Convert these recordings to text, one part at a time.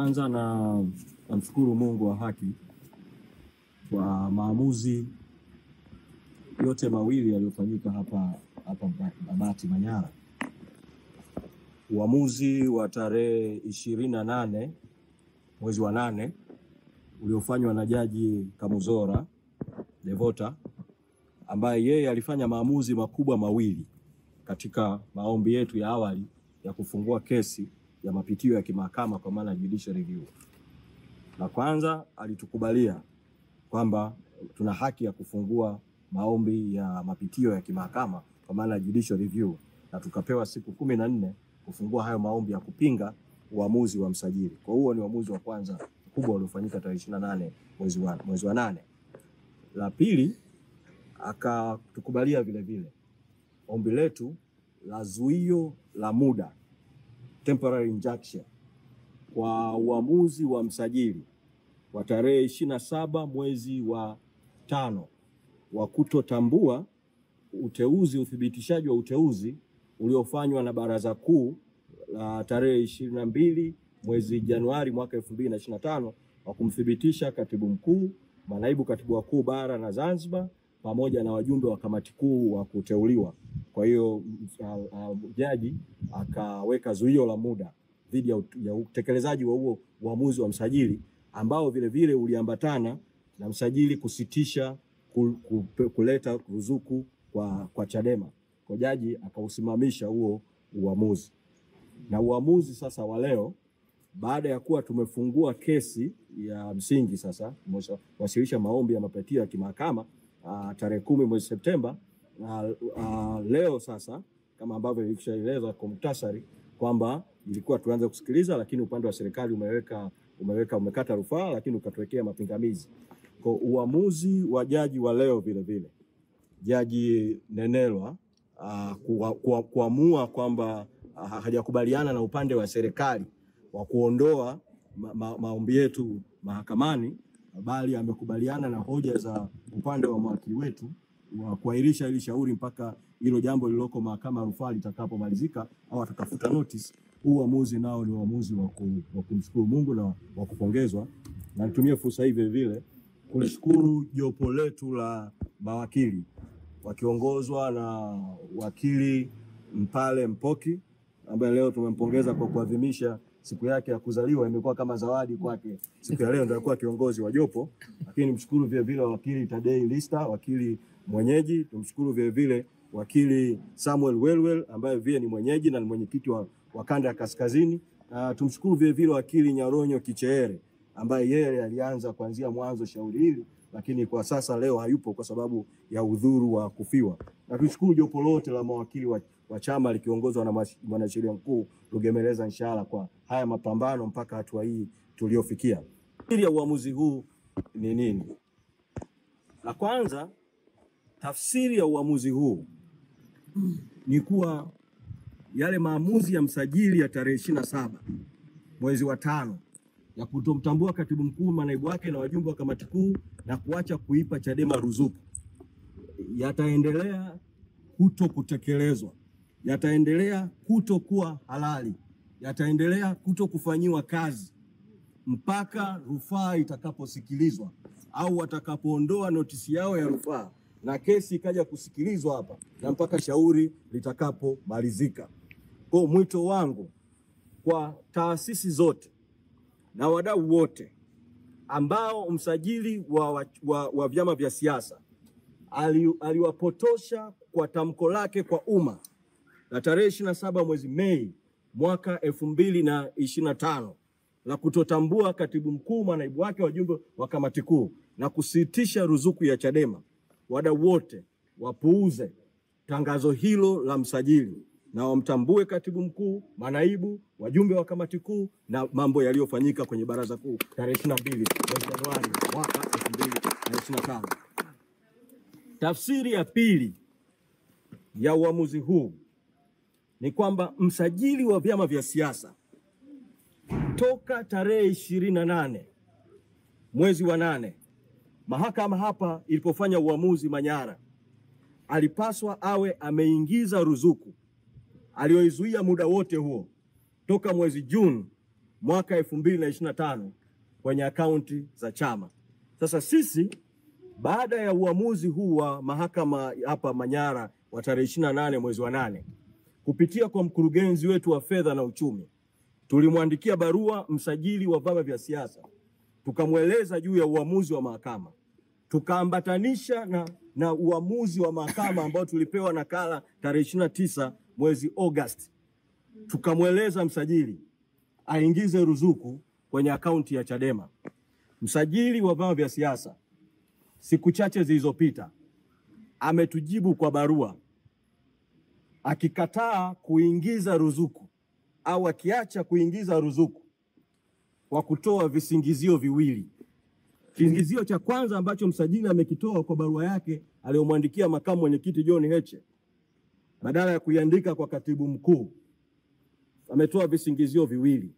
Kwanza namshukuru Mungu wa haki kwa maamuzi yote mawili yaliyofanyika hapa Babati Manyara. Uamuzi wa tarehe 28 mwezi wa 8 uliofanywa na Jaji Kamuzora Devota, ambaye yeye alifanya maamuzi makubwa mawili katika maombi yetu ya awali ya kufungua kesi ya mapitio ya kimahakama kwa maana judicial review. Na kwanza alitukubalia kwamba tuna haki ya kufungua maombi ya mapitio ya kimahakama kwa maana judicial review, na tukapewa siku 14 kufungua hayo maombi ya kupinga uamuzi wa msajili. Kwa huo ni uamuzi wa kwanza kubwa uliofanyika tarehe 28 mwezi wa 8. La pili, akatukubalia vile vile ombi letu la zuio la muda, temporary injunction, kwa uamuzi wa msajili wa tarehe 27 mwezi wa 5 wa kutotambua uthibitishaji wa uteuzi uliofanywa na Baraza Kuu la tarehe 22 mwezi Januari mwaka 2025 wa kumthibitisha katibu mkuu, manaibu katibu wakuu bara na Zanzibar pamoja na wajumbe wa kamati kuu wa kuteuliwa. Kwa hiyo jaji akaweka zuio la muda dhidi ya utekelezaji wa huo uamuzi wa msajili, ambao vile vile uliambatana na msajili kusitisha kuleta ruzuku kwa Chadema. Kwa jaji akausimamisha huo uamuzi. Na uamuzi sasa wa leo, baada ya kuwa tumefungua kesi ya msingi, sasa tumewasilisha maombi ya mapitio ya kimahakama tarehe 10 mwezi Septemba. Leo sasa, kama ambavyo nilishaeleza kwa muhtasari kwamba ilikuwa tuanze kusikiliza, lakini upande wa serikali umekata rufaa, lakini ukatuwekea mapingamizi. Kwa uamuzi wa jaji wa leo vile vile, Jaji Nenelwa kuamua kwamba hajakubaliana na upande wa serikali wa kuondoa maombi yetu mahakamani, bali amekubaliana na hoja za upande wa mawakili wetu wa kuahirisha ili shauri mpaka hilo jambo lililoko mahakama ya rufaa litakapomalizika au atatafuta notice. Uamuzi nao ni uamuzi wa kumshukuru Mungu na wa kupongezwa. Na nitumie fursa hii vile vile kushukuru jopo letu la mawakili wakiongozwa na wakili Mpale Mpoki, ambaye leo tumempongeza kwa kuadhimisha siku yake ya kuzaliwa. Imekuwa kama zawadi kwake siku ya leo, ndio alikuwa kiongozi wa jopo. Lakini mshukuru vile vile wakili Tadei Lista, wakili mwenyeji. Tumshukuru vile vile wakili Samuel Welwel, ambaye vile ni mwenyeji na ni mwenyekiti wa kanda ya kaskazini. Tumshukuru vile vile wakili Nyaronyo Kicheere, ambaye yeye alianza kuanzia mwanzo shauri hili, lakini kwa sasa leo hayupo kwa sababu ya udhuru wa kufiwa. Na tushukuru jopo lote la mawakili wa chama likiongozwa na mwanasheria mkuu Rugemeleza Nshala kwa haya mapambano mpaka hatua hii tuliofikia. Tafsiri ya uamuzi huu ni nini? La kwanza, tafsiri ya uamuzi huu ni kuwa yale maamuzi ya msajili ya tarehe 27 mwezi wa 5 ya kutomtambua katibu mkuu, manaibu wake na wajumbe wa kamati kuu na kuacha kuipa Chadema ruzuku yataendelea kutekelezwa, yataendelea kutokuwa halali, yataendelea kufanyiwa kazi mpaka rufaa itakaposikilizwa au watakapoondoa notisi yao ya rufaa na kesi ikaja kusikilizwa hapa na mpaka shauri litakapomalizika. Kwa mwito wangu kwa taasisi zote na wadau wote ambao msajili wa vyama vya siasa aliwapotosha kwa tamko lake kwa umma la tarehe 27 mwezi Mei mwaka 2025 la kutotambua katibu mkuu, manaibu wake, wajumbe wa kamati kuu na kusitisha ruzuku ya Chadema, wadau wote wapuuze tangazo hilo la msajili na wamtambue katibu mkuu, manaibu, wajumbe wa kamati kuu na mambo yaliyofanyika kwenye Baraza Kuu tarehe 22 mwezi Januari mwaka 2025. Tafsiri ya pili ya uamuzi huu ni kwamba msajili wa vyama vya siasa toka tarehe 28 mwezi wa 8 mahakama hapa ilipofanya uamuzi Manyara, alipaswa awe ameingiza ruzuku aliyoizuia muda wote huo toka mwezi Juni mwaka 2025 kwenye akaunti za chama. Sasa sisi baada ya uamuzi huu wa mahakama hapa Manyara wa tarehe 28 mwezi wa 8 kupitia kwa mkurugenzi wetu wa fedha na uchumi, tulimwandikia barua msajili wa vyama vya siasa, tukamweleza juu ya uamuzi wa mahakama, tukaambatanisha na uamuzi wa mahakama ambao tulipewa nakala tarehe 29 mwezi Agosti. Tukamweleza msajili aingize ruzuku kwenye akaunti ya Chadema. Msajili wa vyama vya siasa siku chache zilizopita ametujibu kwa barua akikataa kuingiza ruzuku au akiacha kuingiza ruzuku kwa kutoa visingizio viwili. Kisingizio cha kwanza ambacho msajili amekitoa kwa barua yake aliyomwandikia makamu mwenyekiti John Heche, badala ya kuiandika kwa katibu mkuu, ametoa visingizio viwili.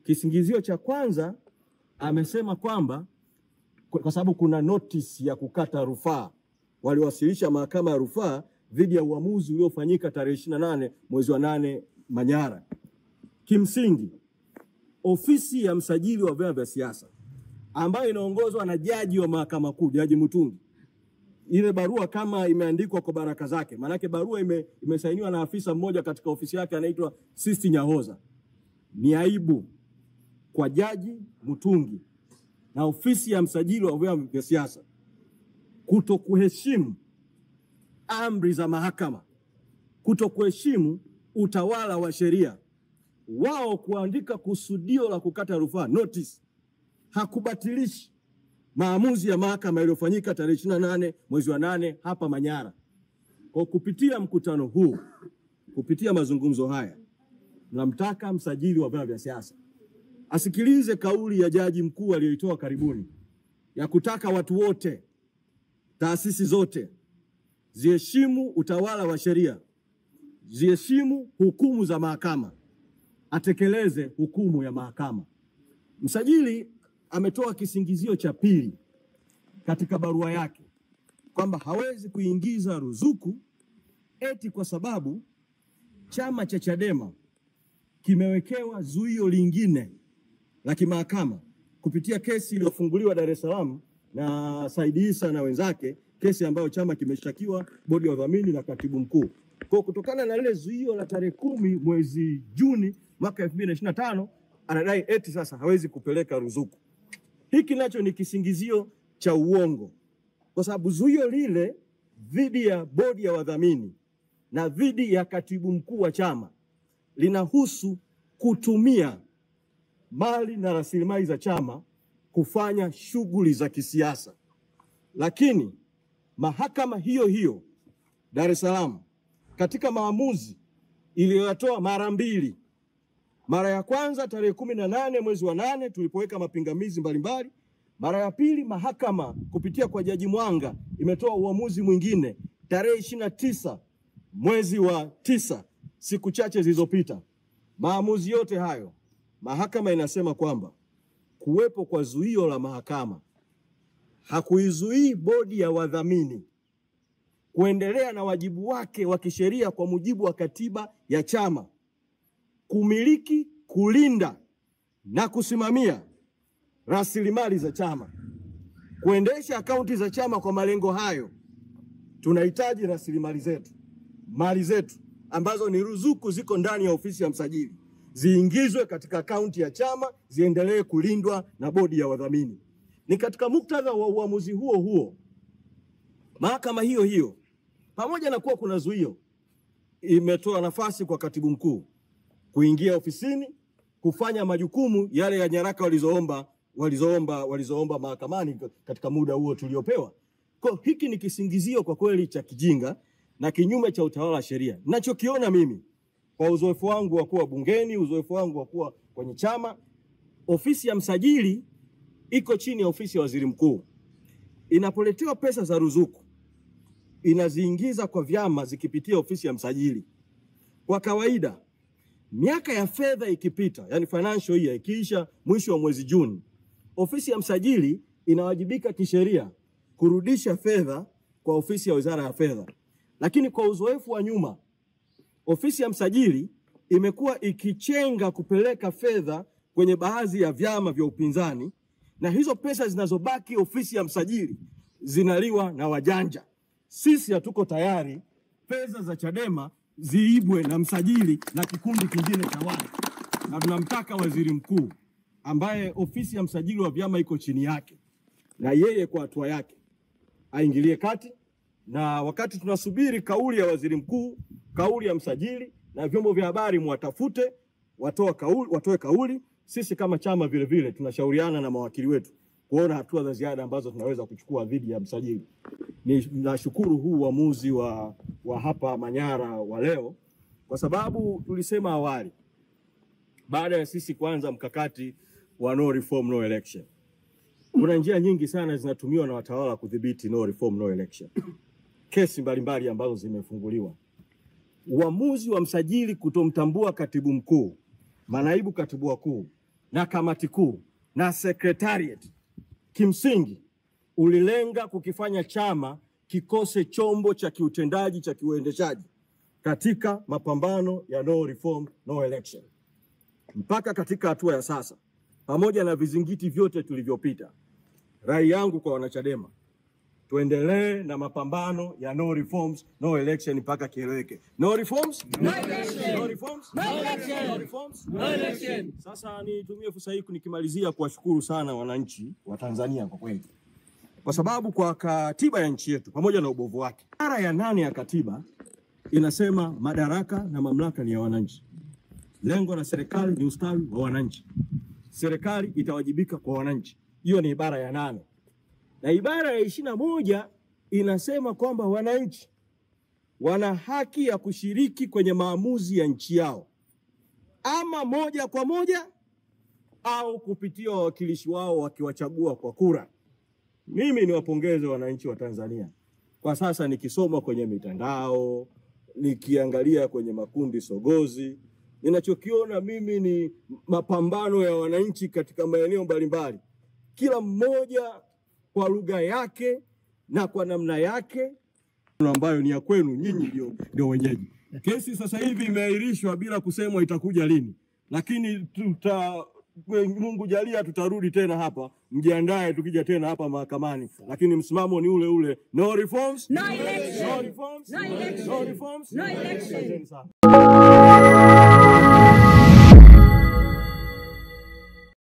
Kisingizio cha kwanza amesema kwamba kwa sababu kuna notice ya kukata rufaa waliwasilisha mahakama ya rufaa dhidi ya uamuzi uliofanyika tarehe 28 mwezi wa 8 Manyara. Kimsingi ofisi ya msajili wa vyama vya siasa ambayo inaongozwa na jaji wa mahakama kuu, Jaji Mutungi, ile barua kama imeandikwa kwa baraka zake, manake barua imesainiwa na afisa mmoja katika ofisi yake anaitwa Sisti Nyahoza. Ni aibu kwa Jaji Mutungi na ofisi ya msajili wa vyama vya siasa kutokuheshimu amri za mahakama, kutokuheshimu utawala wa sheria. Wao kuandika kusudio la kukata rufaa, notice, hakubatilishi maamuzi ya mahakama yaliyofanyika tarehe 28 mwezi wa 8 hapa Manyara. Kwa kupitia mkutano huu, kupitia mazungumzo haya, tunamtaka msajili wa vyama vya siasa asikilize kauli ya jaji mkuu aliyoitoa karibuni ya kutaka watu wote, taasisi zote ziheshimu utawala wa sheria, ziheshimu hukumu za mahakama, atekeleze hukumu ya mahakama. Msajili ametoa kisingizio cha pili katika barua yake kwamba hawezi kuingiza ruzuku eti kwa sababu chama cha Chadema kimewekewa zuio lingine la kimahakama kupitia kesi iliyofunguliwa Dar es Salaam na Said Issa na wenzake, kesi ambayo chama kimeshtakiwa, bodi ya udhamini na katibu mkuu. Kwa kutokana na lile zuio la tarehe 10 mwezi Juni mwaka 2025, anadai eti sasa hawezi kupeleka ruzuku. Hiki nacho ni kisingizio cha uongo, kwa sababu zuio lile dhidi ya bodi ya wadhamini na dhidi ya katibu mkuu wa chama linahusu kutumia mali na rasilimali za chama kufanya shughuli za kisiasa. Lakini mahakama hiyo hiyo Dar es Salaam katika maamuzi iliyotoa mara mbili, mara ya kwanza tarehe 18 mwezi wa 8 tulipoweka mapingamizi mbalimbali, mara ya pili mahakama kupitia kwa Jaji Mwanga imetoa uamuzi mwingine tarehe 29 mwezi wa 9, siku chache zilizopita. Maamuzi yote hayo mahakama inasema kwamba kuwepo kwa zuio la mahakama hakuizuii bodi ya wadhamini kuendelea na wajibu wake wa kisheria kwa mujibu wa katiba ya chama, kumiliki, kulinda na kusimamia rasilimali za chama, kuendesha akaunti za chama. Kwa malengo hayo tunahitaji rasilimali zetu, mali zetu ambazo ni ruzuku ziko ndani ya ofisi ya msajili, ziingizwe katika akaunti ya chama, ziendelee kulindwa na bodi ya wadhamini. Ni katika muktadha wa uamuzi huo huo, mahakama hiyo hiyo, pamoja na kuwa kuna zuio, imetoa nafasi kwa katibu mkuu kuingia ofisini kufanya majukumu yale ya nyaraka walizoomba mahakamani katika muda huo tuliopewa. Kwa hiki ni kisingizio kwa kweli cha kijinga na kinyume cha utawala wa sheria. Ninachokiona mimi kwa uzoefu wangu wa kuwa bungeni, uzoefu wangu wa kuwa kwenye chama, ofisi ya msajili iko chini ya ofisi ya waziri mkuu. Inapoletewa pesa za ruzuku, inaziingiza kwa vyama zikipitia ofisi ya msajili. Kwa kawaida, miaka ya fedha ikipita, yani financial year ikiisha mwisho wa mwezi Juni, ofisi ya msajili inawajibika kisheria kurudisha fedha kwa ofisi ya Wizara ya Fedha. Lakini kwa uzoefu wa nyuma, ofisi ya msajili imekuwa ikichenga kupeleka fedha kwenye baadhi ya vyama vya upinzani, na hizo pesa zinazobaki ofisi ya msajili zinaliwa na wajanja. Sisi hatuko tayari pesa za Chadema ziibwe na msajili na kikundi kingine cha watu, na tunamtaka waziri mkuu ambaye ofisi ya msajili wa vyama iko chini yake, na yeye kwa hatua yake aingilie kati. Na wakati tunasubiri kauli ya waziri mkuu, kauli ya msajili na vyombo vya habari, mwatafute watoe kauli. Sisi kama chama vile vile tunashauriana na mawakili wetu kuona hatua za ziada ambazo tunaweza kuchukua dhidi ya msajili. Nashukuru huu uamuzi wa hapa Manyara wa leo, kwa sababu tulisema awali, baada ya sisi kuanza mkakati wa no reform no election, kuna njia nyingi sana zinatumiwa na watawala kudhibiti no reform no election. Kesi mbalimbali ambazo zimefunguliwa. Uamuzi wa msajili kutomtambua katibu mkuu, manaibu katibu wakuu na kamati kuu na secretariat, kimsingi ulilenga kukifanya chama kikose chombo cha kiutendaji cha kiuendeshaji katika mapambano ya no reform no election. Mpaka katika hatua ya sasa, pamoja na vizingiti vyote tulivyopita, rai yangu kwa wanachadema, tuendelee na mapambano ya no reforms no election mpaka kieleweke. No reforms no election. No reforms no election. No reforms no election. Sasa nitumie fursa hii nikimalizia kuwashukuru sana wananchi wa Tanzania kwa kweli, kwa sababu kwa katiba ya nchi yetu pamoja na ubovu wake, ibara ya 8 ya katiba inasema madaraka na mamlaka ni ya wananchi. Lengo la serikali ni ustawi wa wananchi. Serikali itawajibika kwa wananchi. Hiyo ni ibara ya 8. Na ibara ya 21 inasema kwamba wananchi wana haki ya kushiriki kwenye maamuzi ya nchi yao, ama moja kwa moja au kupitia wawakilishi wao wakiwachagua kwa kura. Mimi niwapongeze wananchi wa Tanzania. Kwa sasa nikisoma kwenye mitandao, nikiangalia kwenye makundi sogozi, ninachokiona mimi ni mapambano ya wananchi katika maeneo mbalimbali, kila mmoja kwa lugha yake na kwa namna yake ambayo ni ya kwenu nyinyi ndio wenyeji. Kesi sasa hivi imeahirishwa bila kusemwa itakuja lini, lakini Mungu jalia tutarudi tena hapa, mjiandae tukija tena hapa mahakamani, lakini msimamo ni ule ule: no reforms no election. No reforms no election. No reforms no election.